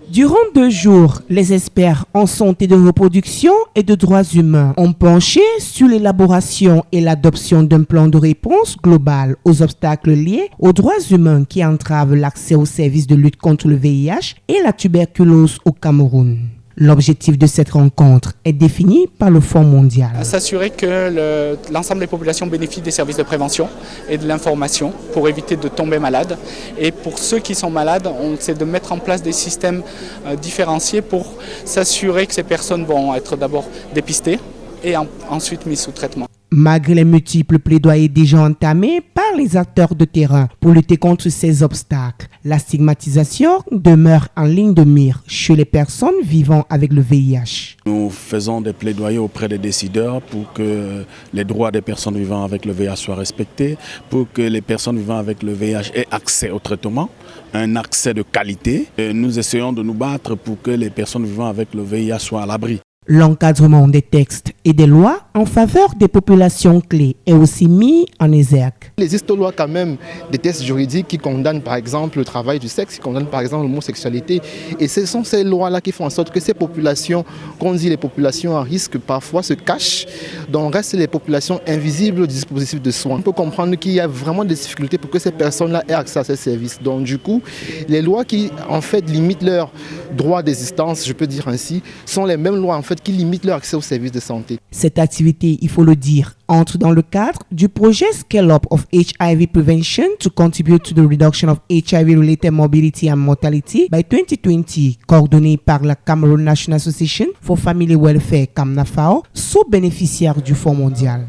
Durant 2 jours, les experts en santé de reproduction et de droits humains ont penché sur l'élaboration et l'adoption d'un plan de réponse global aux obstacles liés aux droits humains qui entravent l'accès aux services de lutte contre le VIH et la tuberculose au Cameroun. L'objectif de cette rencontre est défini par le Fonds mondial. S'assurer que l'ensemble des populations bénéficient des services de prévention et de l'information pour éviter de tomber malade. Et pour ceux qui sont malades, c'est de mettre en place des systèmes différenciés pour s'assurer que ces personnes vont être d'abord dépistées et ensuite mises sous traitement. Malgré les multiples plaidoyers déjà entamés par les acteurs de terrain pour lutter contre ces obstacles, la stigmatisation demeure en ligne de mire chez les personnes vivant avec le VIH. Nous faisons des plaidoyers auprès des décideurs pour que les droits des personnes vivant avec le VIH soient respectés, pour que les personnes vivant avec le VIH aient accès au traitement, un accès de qualité. Et nous essayons de nous battre pour que les personnes vivant avec le VIH soient à l'abri. L'encadrement des textes et des lois en faveur des populations clés est aussi mis en exergue. Il existe loi quand même des textes juridiques qui condamnent par exemple le travail du sexe, qui condamnent par exemple l'homosexualité. Et ce sont ces lois-là qui font en sorte que ces populations, qu'on dit les populations à risque, parfois se cachent. Donc restent les populations invisibles au dispositif de soins. On peut comprendre qu'il y a vraiment des difficultés pour que ces personnes-là aient accès à ces services. Donc du coup, les lois qui en fait limitent leur droit d'existence, je peux dire ainsi, sont les mêmes lois en fait qui limitent leur accès aux services de santé. Cette activité, il faut le dire, entre dans le cadre du projet Scale Up of HIV Prevention to contribute to the reduction of HIV-related morbidity and mortality by 2020, coordonné par la Cameroon National Association for Family Welfare, CAMNAFAO, sous-bénéficiaire du Fonds mondial.